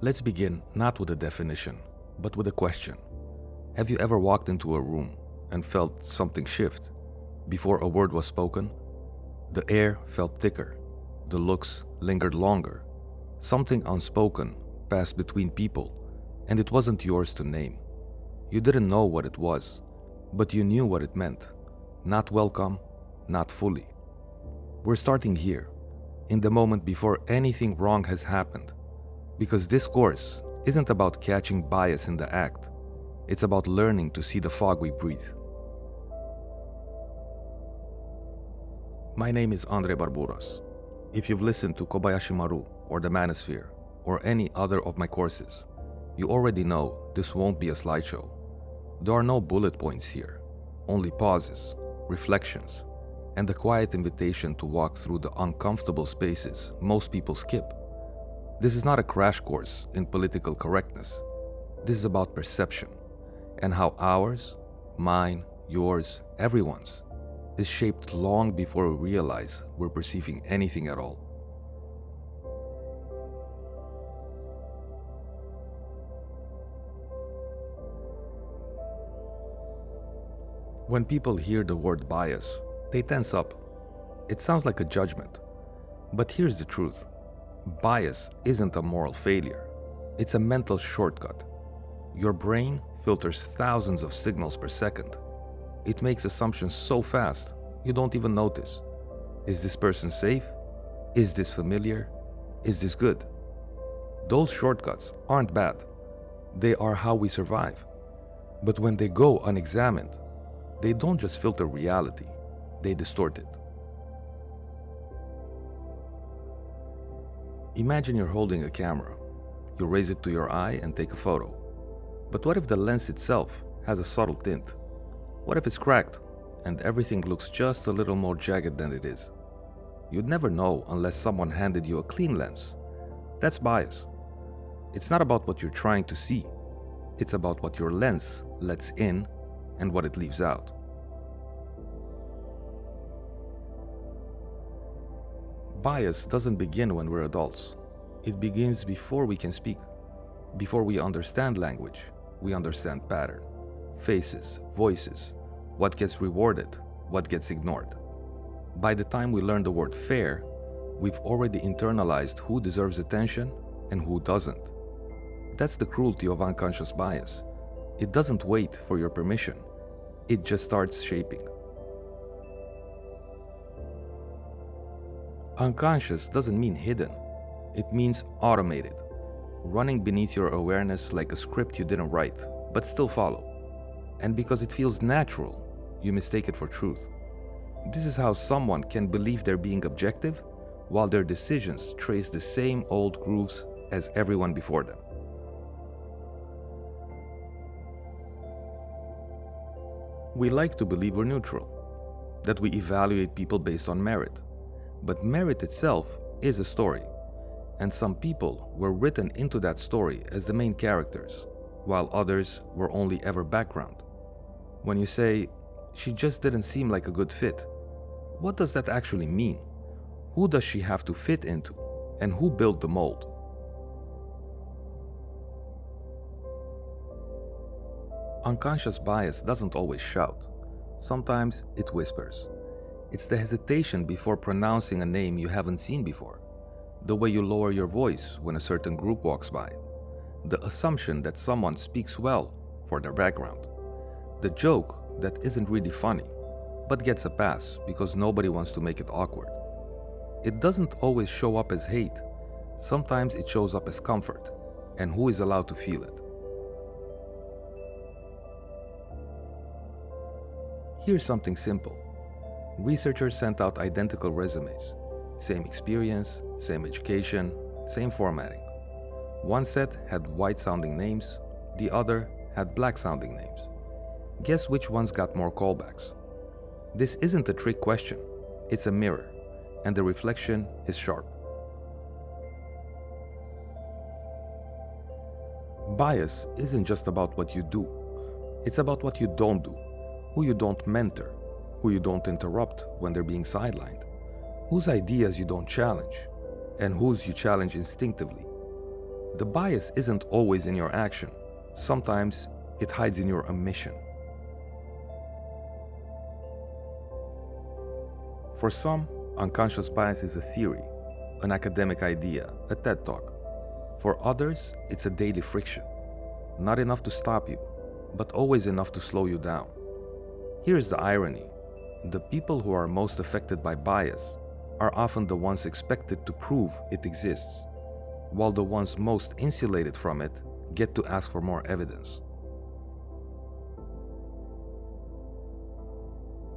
Let's begin not with a definition, but with a question. Have you ever walked into a room and felt something shift? Before a word was spoken, the air felt thicker, the looks lingered longer. Something unspoken passed between people, and it wasn't yours to name. You didn't know what it was, but you knew what it meant. Not welcome, not fully. We're starting here, in the moment before anything wrong has happened, because this course isn't about catching bias in the act. It's about learning to see the fog we breathe. My name is Andre Barburas. If you've listened to Kobayashi Maru or the Manosphere or any other of my courses, you already know this won't be a slideshow. There are no bullet points here, only pauses, reflections, and the quiet invitation to walk through the uncomfortable spaces most people skip. This is not a crash course in political correctness. This is about perception and how ours, mine, yours, everyone's, is shaped long before we realize we're perceiving anything at all. When people hear the word bias, they tense up. It sounds like a judgment. But here's the truth. Bias isn't a moral failure. It's a mental shortcut. Your brain filters thousands of signals per second. It makes assumptions so fast, you don't even notice. Is this person safe? Is this familiar? Is this good? Those shortcuts aren't bad. They are how we survive. But when they go unexamined, they don't just filter reality, they distort it. Imagine you're holding a camera. You raise it to your eye and take a photo. But what if the lens itself has a subtle tint? What if it's cracked and everything looks just a little more jagged than it is? You'd never know unless someone handed you a clean lens. That's bias. It's not about what you're trying to see. It's about what your lens lets in and what it leaves out. Bias doesn't begin when we're adults. It begins before we can speak. Before we understand language, we understand pattern, faces, voices, what gets rewarded, what gets ignored. By the time we learn the word fair, we've already internalized who deserves attention and who doesn't. That's the cruelty of unconscious bias. It doesn't wait for your permission. It just starts shaping. Unconscious doesn't mean hidden. It means automated, running beneath your awareness like a script you didn't write, but still follow. And because it feels natural, you mistake it for truth. This is how someone can believe they're being objective, while their decisions trace the same old grooves as everyone before them. We like to believe we're neutral, that we evaluate people based on merit. But merit itself is a story, and some people were written into that story as the main characters, while others were only ever background. When you say, "She just didn't seem like a good fit," what does that actually mean? Who does she have to fit into, and who built the mold? Unconscious bias doesn't always shout. Sometimes it whispers. It's the hesitation before pronouncing a name you haven't seen before, the way you lower your voice when a certain group walks by, the assumption that someone speaks well for their background, the joke that isn't really funny, but gets a pass because nobody wants to make it awkward. It doesn't always show up as hate. Sometimes it shows up as comfort, and who is allowed to feel it? Here's something simple. Researchers sent out identical resumes. Same experience, same education, same formatting. One set had white-sounding names, the other had black-sounding names. Guess which ones got more callbacks? This isn't a trick question, it's a mirror, and the reflection is sharp. Bias isn't just about what you do, it's about what you don't do, who you don't mentor, who you don't interrupt when they're being sidelined, whose ideas you don't challenge, and whose you challenge instinctively. The bias isn't always in your action. Sometimes it hides in your omission. For some, unconscious bias is a theory, an academic idea, a TED Talk. For others, it's a daily friction. Not enough to stop you, but always enough to slow you down. Here's the irony. The people who are most affected by bias are often the ones expected to prove it exists, while the ones most insulated from it get to ask for more evidence.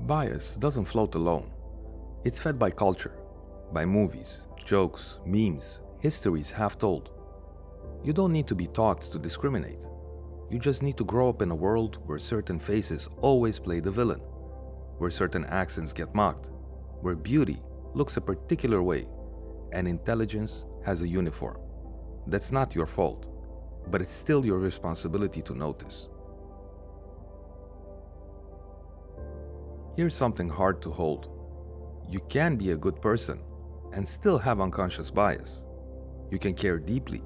Bias doesn't float alone. It's fed by culture, by movies, jokes, memes, histories half told. You don't need to be taught to discriminate. You just need to grow up in a world where certain faces always play the villain, where certain accents get mocked, where beauty looks a particular way and intelligence has a uniform. That's not your fault, but it's still your responsibility to notice. Here's something hard to hold. You can be a good person and still have unconscious bias. You can care deeply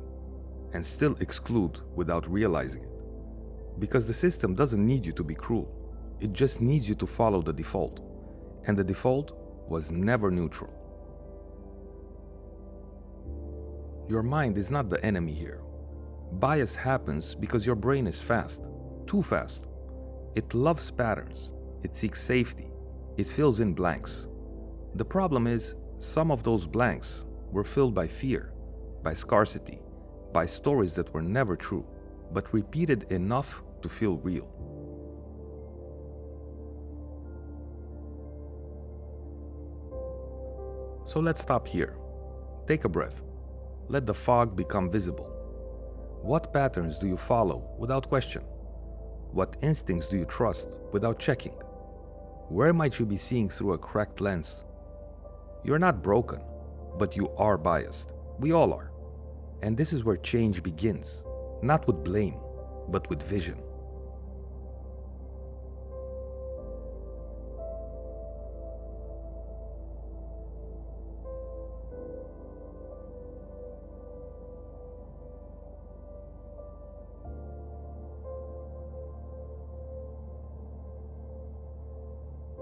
and still exclude without realizing it. Because the system doesn't need you to be cruel. It just needs you to follow the default. And the default was never neutral. Your mind is not the enemy here. Bias happens because your brain is fast, too fast. It loves patterns. It seeks safety. It fills in blanks. The problem is, some of those blanks were filled by fear, by scarcity, by stories that were never true, but repeated enough to feel real. So let's stop here. Take a breath. Let the fog become visible. What patterns do you follow without question? What instincts do you trust without checking? Where might you be seeing through a cracked lens? You're not broken, but you are biased. We all are. And this is where change begins, not with blame, but with vision.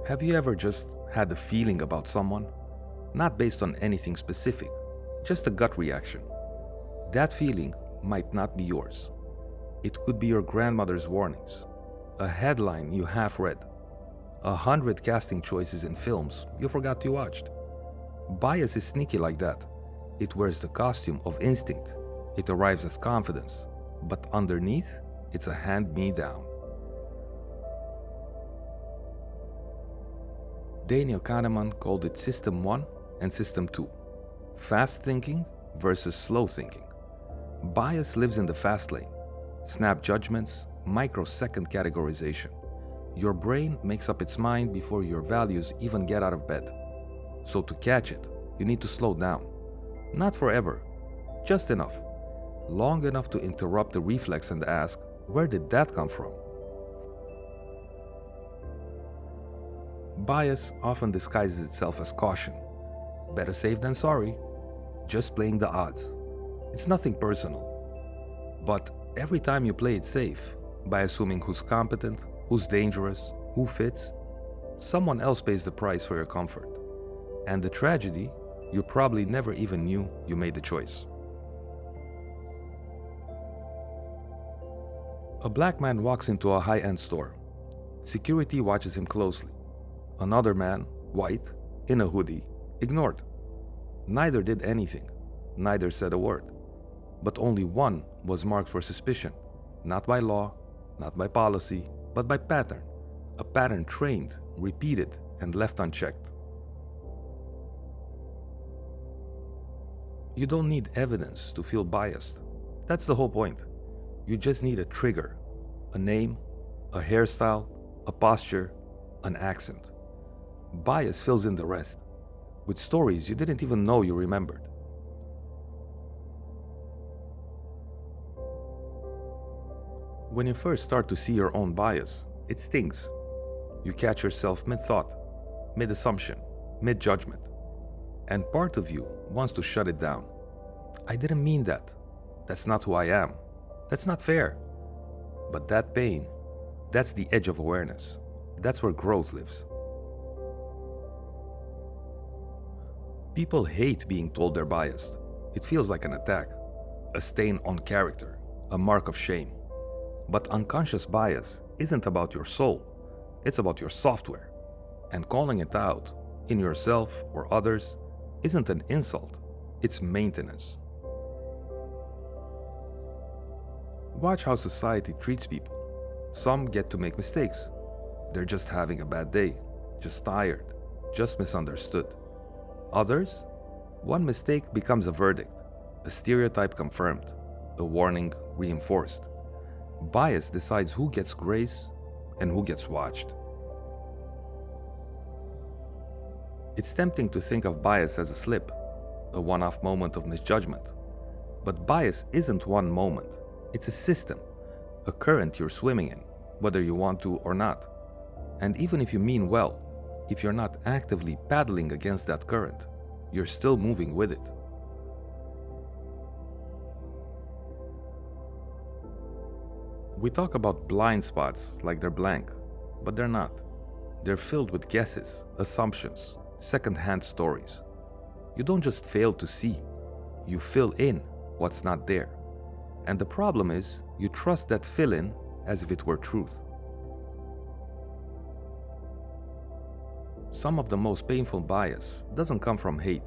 Have you ever just had a feeling about someone? Not based on anything specific, just a gut reaction. That feeling might not be yours. It could be your grandmother's warnings, a headline you half read, 100 casting choices in films you forgot you watched. Bias is sneaky like that. It wears the costume of instinct. It arrives as confidence, but underneath, it's a hand-me-down. Daniel Kahneman called it System 1 and System 2. Fast thinking versus slow thinking. Bias lives in the fast lane. Snap judgments, microsecond categorization. Your brain makes up its mind before your values even get out of bed. So to catch it, you need to slow down. Not forever, just enough. Long enough to interrupt the reflex and ask, where did that come from? Bias often disguises itself as caution. Better safe than sorry. Just playing the odds. It's nothing personal. But every time you play it safe, by assuming who's competent, who's dangerous, who fits, someone else pays the price for your comfort. And the tragedy, you probably never even knew you made the choice. A black man walks into a high-end store. Security watches him closely. Another man, white, in a hoodie, ignored. Neither did anything. Neither said a word. But only one was marked for suspicion. Not by law, not by policy, but by pattern. A pattern trained, repeated, and left unchecked. You don't need evidence to feel biased. That's the whole point. You just need a trigger, a name, a hairstyle, a posture, an accent. Bias fills in the rest, with stories you didn't even know you remembered. When you first start to see your own bias, it stings. You catch yourself mid-thought, mid-assumption, mid-judgment. And part of you wants to shut it down. I didn't mean that. That's not who I am. That's not fair. But that pain, that's the edge of awareness. That's where growth lives. People hate being told they're biased. It feels like an attack, a stain on character, a mark of shame. But unconscious bias isn't about your soul, it's about your software. And calling it out, in yourself or others, isn't an insult, it's maintenance. Watch how society treats people. Some get to make mistakes. They're just having a bad day, just tired, just misunderstood. Others, one mistake becomes a verdict, a stereotype confirmed, a warning reinforced. Bias decides who gets grace and who gets watched. It's tempting to think of bias as a slip, a one-off moment of misjudgment. But bias isn't one moment. It's a system, a current you're swimming in, whether you want to or not. And even if you mean well, if you're not actively paddling against that current, you're still moving with it. We talk about blind spots like they're blank, but they're not. They're filled with guesses, assumptions, second-hand stories. You don't just fail to see, you fill in what's not there. And the problem is, you trust that fill-in as if it were truth. Some of the most painful bias doesn't come from hate.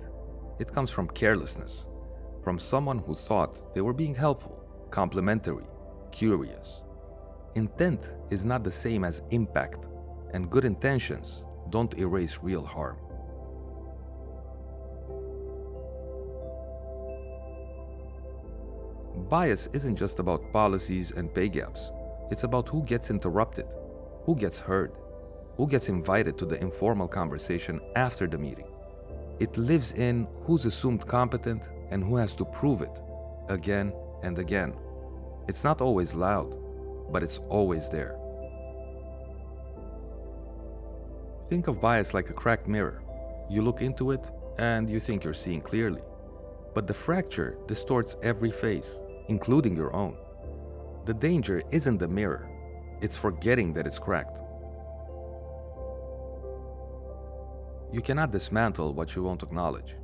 It comes from carelessness, from someone who thought they were being helpful, complimentary, curious. Intent is not the same as impact, and good intentions don't erase real harm. Bias isn't just about policies and pay gaps. It's about who gets interrupted, who gets heard, who gets invited to the informal conversation after the meeting. It lives in who's assumed competent and who has to prove it, again and again. It's not always loud, but it's always there. Think of bias like a cracked mirror. You look into it and you think you're seeing clearly. But the fracture distorts every face, including your own. The danger isn't the mirror, it's forgetting that it's cracked. You cannot dismantle what you won't acknowledge,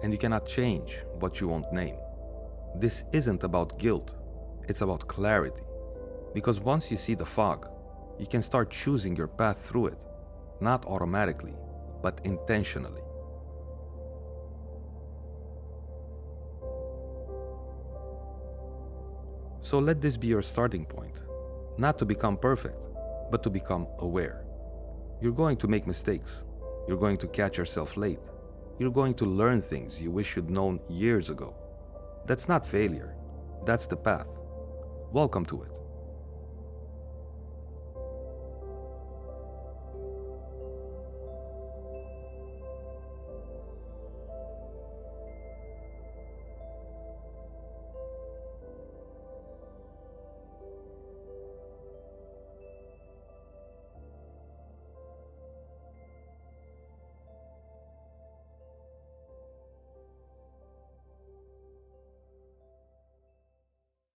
and you cannot change what you won't name. This isn't about guilt, it's about clarity. Because once you see the fog, you can start choosing your path through it, not automatically, but intentionally. So let this be your starting point, not to become perfect, but to become aware. You're going to make mistakes. You're going to catch yourself late. You're going to learn things you wish you'd known years ago. That's not failure. That's the path. Welcome to it.